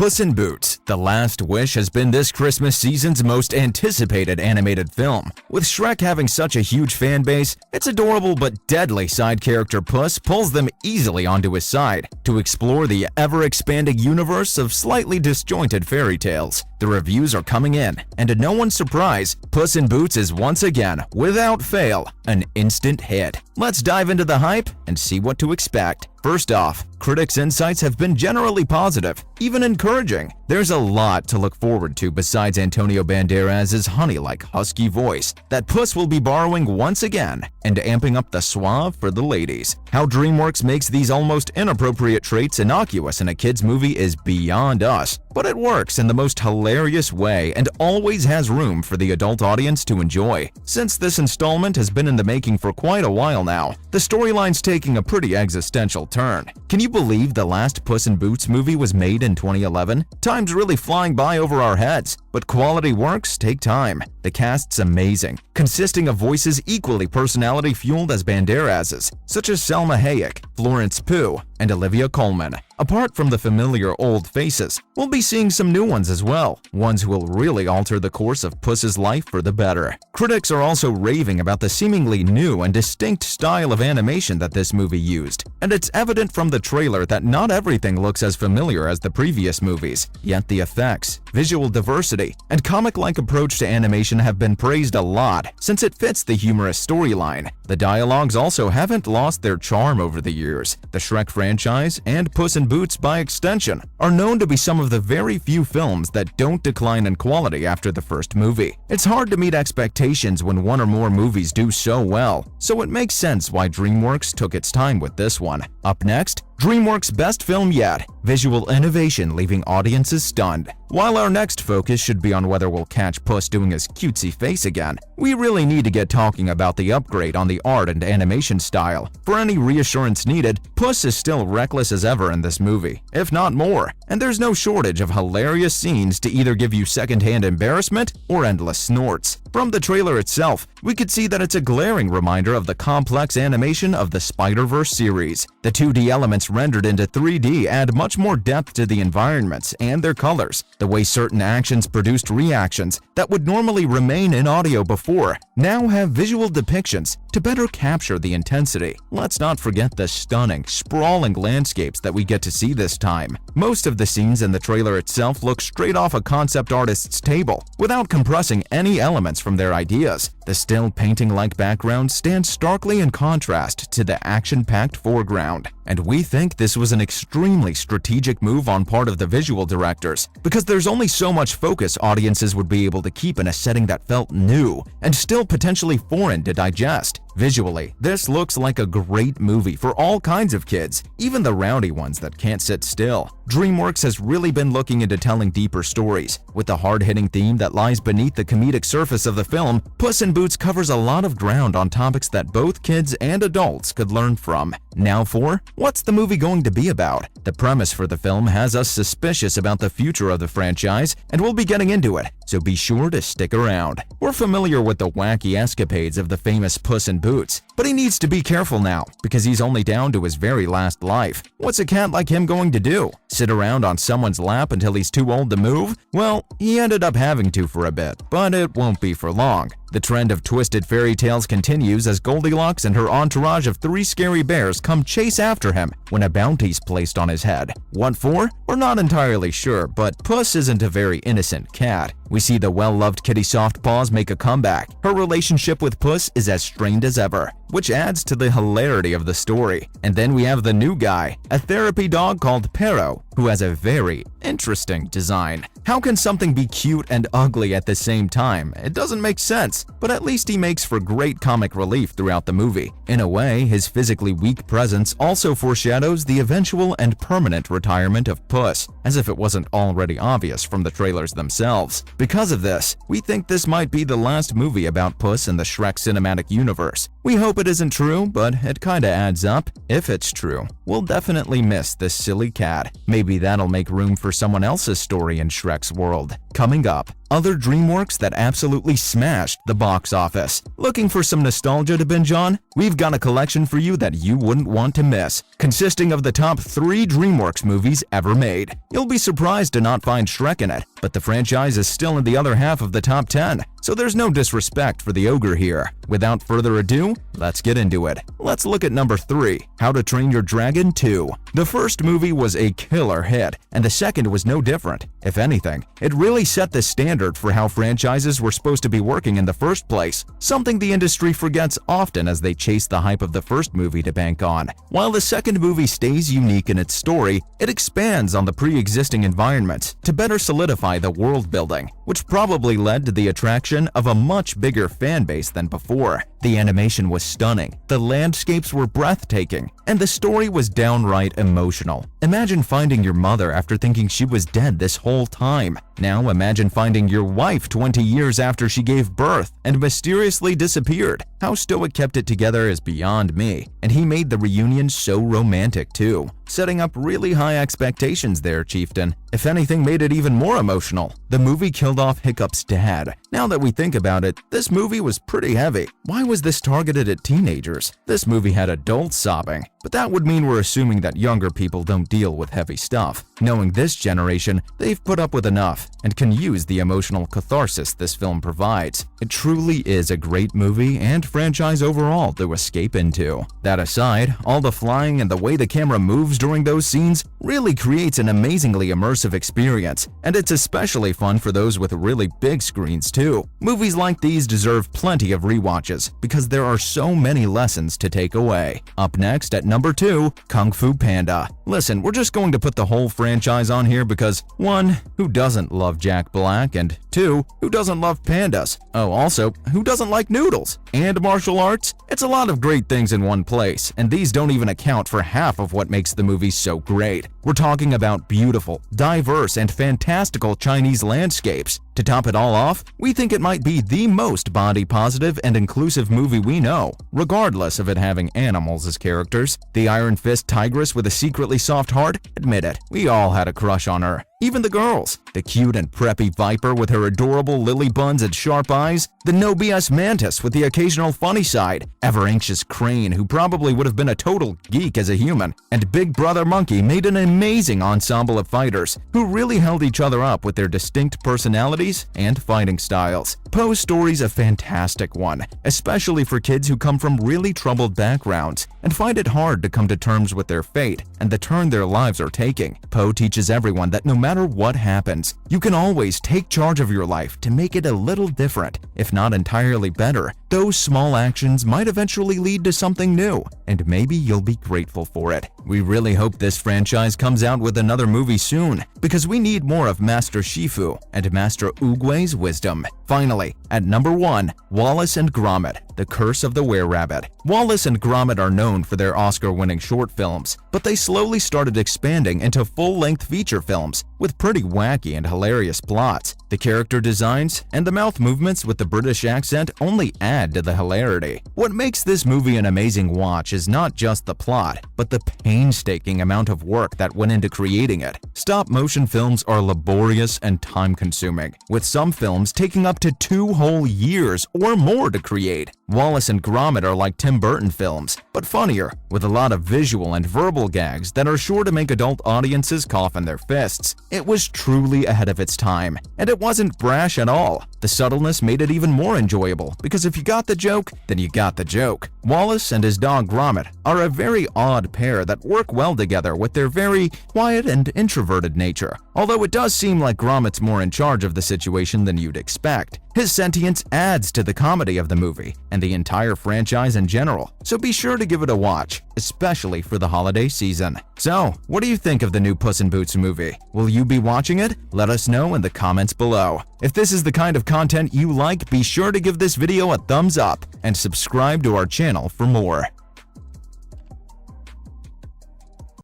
Puss in Boots: The Last Wish has been this Christmas season's most anticipated animated film. With Shrek having such a huge fan base, its adorable but deadly side character Puss pulls them easily onto his side to explore the ever-expanding universe of slightly disjointed fairy tales. The reviews are coming in, and to no one's surprise, Puss in Boots is once again, without fail, an instant hit. Let's dive into the hype and see what to expect. First off, critics' insights have been generally positive, even encouraging. There's a lot to look forward to besides Antonio Banderas' honey-like husky voice that Puss will be borrowing once again and amping up the suave for the ladies. How DreamWorks makes these almost inappropriate traits innocuous in a kid's movie is beyond us, but it works in the most hilarious way and always has room for the adult audience to enjoy. Since this installment has been in the making for quite a while now, the storyline's taking a pretty existential turn. Can you believe the last Puss in Boots movie was made in 2011? Time's really flying by over our heads, but quality works take time. The cast's amazing, consisting of voices equally personality-fueled as Banderas's, such as Selma Hayek, Florence Pugh, and Olivia Colman. Apart from the familiar old faces, we'll be seeing some new ones as well, ones who will really alter the course of Puss's life for the better. Critics are also raving about the seemingly new and distinct style of animation that this movie used, and it's evident from the trailer that not everything looks as familiar as the previous movies, yet the effects, visual diversity, and comic-like approach to animation have been praised a lot since it fits the humorous storyline. The dialogues also haven't lost their charm over the years. The Shrek franchise, and Puss in Boots by extension, are known to be some of the very few films that don't decline in quality after the first movie. It's hard to meet expectations when one or more movies do so well, so it makes sense why DreamWorks took its time with this one. Up next, DreamWorks' best film yet, visual innovation leaving audiences stunned. While our next focus should be on whether we'll catch Puss doing his cutesy face again, we really need to get talking about the upgrade on the art and animation style. For any reassurance needed, Puss is still reckless as ever in this movie, if not more, and there's no shortage of hilarious scenes to either give you secondhand embarrassment or endless snorts. From the trailer itself, we could see that it's a glaring reminder of the complex animation of the Spider-Verse series. The 2D elements rendered into 3D add much more depth to the environments and their colors. The way certain actions produced reactions that would normally remain in audio before now have visual depictions to better capture the intensity. Let's not forget the stunning, sprawling landscapes that we get to see this time. Most of the scenes in the trailer itself look straight off a concept artist's table, without compressing any elements from their ideas. The still painting-like background stands starkly in contrast to the action-packed foreground. And we think this was an extremely strategic move on part of the visual directors, because there's only so much focus audiences would be able to keep in a setting that felt new and still potentially foreign to digest. Visually, this looks like a great movie for all kinds of kids, even the rowdy ones that can't sit still. DreamWorks has really been looking into telling deeper stories. With the hard-hitting theme that lies beneath the comedic surface of the film, Puss in Boots covers a lot of ground on topics that both kids and adults could learn from. Now for, what's the movie going to be about? The premise for the film has us suspicious about the future of the franchise, and we'll be getting into it, so be sure to stick around. We're familiar with the wacky escapades of the famous Puss in Boots, but he needs to be careful now, because he's only down to his very last life. What's a cat like him going to do? Sit around on someone's lap until he's too old to move? Well, he ended up having to for a bit, but it won't be for long. The trend of twisted fairy tales continues as Goldilocks and her entourage of 3 scary bears come chase after him when a bounty's placed on his head. What for? We're not entirely sure, but Puss isn't a very innocent cat. We see the well-loved kitty Softpaws make a comeback. Her relationship with Puss is as strained as ever, which adds to the hilarity of the story. And then we have the new guy, a therapy dog called Pero, who has a very interesting design. How can something be cute and ugly at the same time? It doesn't make sense, but at least he makes for great comic relief throughout the movie. In a way, his physically weak presence also foreshadows the eventual and permanent retirement of Puss, as if it wasn't already obvious from the trailers themselves. Because of this, we think this might be the last movie about Puss in the Shrek cinematic universe. We hope it isn't true, but it kinda adds up. If it's true, we'll definitely miss this silly cat. May Maybe that'll make room for someone else's story in Shrek's world. Coming up, other DreamWorks that absolutely smashed the box office. Looking for some nostalgia to binge on? We've got a collection for you that you wouldn't want to miss, consisting of the top 3 DreamWorks movies ever made. You'll be surprised to not find Shrek in it, but the franchise is still in the other half of the top 10, so there's no disrespect for the ogre here. Without further ado, let's get into it. Let's look at number 3, How to Train Your Dragon 2. The first movie was a killer hit, and the second was no different. If anything, it really set the standard for how franchises were supposed to be working in the first place, something the industry forgets often as they chase the hype of the first movie to bank on. While the second movie stays unique in its story, it expands on the pre-existing environments to better solidify the world building, which probably led to the attraction of a much bigger fan base than before. The animation was stunning, the landscapes were breathtaking, and the story was downright emotional. Imagine finding your mother after thinking she was dead this whole time. Now imagine finding your wife 20 years after she gave birth and mysteriously disappeared. How Stoic kept it together is beyond me, and he made the reunion so romantic too, setting up really high expectations there, Chieftain. If anything made it even more emotional, the movie killed off Hiccup's dad. Now that we think about it, this movie was pretty heavy. Why was this targeted at teenagers? This movie had adults sobbing, but that would mean we're assuming that younger people don't deal with heavy stuff. Knowing this generation, they've put up with enough and can use the emotional catharsis this film provides. It truly is a great movie and franchise overall to escape into. That aside, all the flying and the way the camera moves during those scenes really creates an amazingly immersive experience, and it's especially fun for those with really big screens too. Movies like these deserve plenty of rewatches because there are so many lessons to take away. Up next at number 2, Kung Fu Panda. Listen, we're just going to put the whole franchise on here because 1. Who doesn't love Jack Black? And 2. Who doesn't love pandas? Oh, also, who doesn't like noodles? And martial arts? It's a lot of great things in one place, and these don't even account for half of what makes the movie so great. We're talking about beautiful, diverse, and fantastical Chinese landscapes. To top it all off, we think it might be the most body-positive and inclusive movie we know, regardless of it having animals as characters. The Iron Fist tigress with a secretly soft heart? Admit it, we all had a crush on her. Even the girls. The cute and preppy viper with her adorable lily buns and sharp eyes. The no BS mantis with the occasional funny side. Ever anxious crane who probably would have been a total geek as a human. And Big Brother Monkey made an amazing ensemble of fighters who really held each other up with their distinct personalities and fighting styles. Poe's story's a fantastic one, especially for kids who come from really troubled backgrounds and find it hard to come to terms with their fate and the turn their lives are taking. Poe teaches everyone that no matter what happens, you can always take charge of your life to make it a little different, if not entirely better. Those small actions might eventually lead to something new, and maybe you'll be grateful for it. We really hope this franchise comes out with another movie soon, because we need more of Master Shifu and Master Oogway's wisdom. Finally, at number 1, Wallace and Gromit, The Curse of the Were-Rabbit. Wallace and Gromit are known for their Oscar-winning short films, but they slowly started expanding into full-length feature films with pretty wacky and hilarious plots. The character designs and the mouth movements with the British accent only add to the hilarity. What makes this movie an amazing watch is not just the plot, but the painstaking amount of work that went into creating it. Stop-motion films are laborious and time-consuming, with some films taking up to 2 whole years or more to create. Wallace and Gromit are like Tim Burton films, but funnier, with a lot of visual and verbal gags that are sure to make adult audiences cough in their fists. It was truly ahead of its time, and it wasn't brash at all. The subtleness made it even more enjoyable, because if you got the joke, then you got the joke. Wallace and his dog Gromit are a very odd pair that work well together with their very quiet and introverted nature, although it does seem like Gromit's more in charge of the situation than you'd expect. His sentience adds to the comedy of the movie and the entire franchise in general, so be sure to give it a watch, especially for the holiday season. So, what do you think of the new Puss in Boots movie? Will you be watching it? Let us know in the comments below. If this is the kind of content you like, be sure to give this video a thumbs up and subscribe to our channel for more.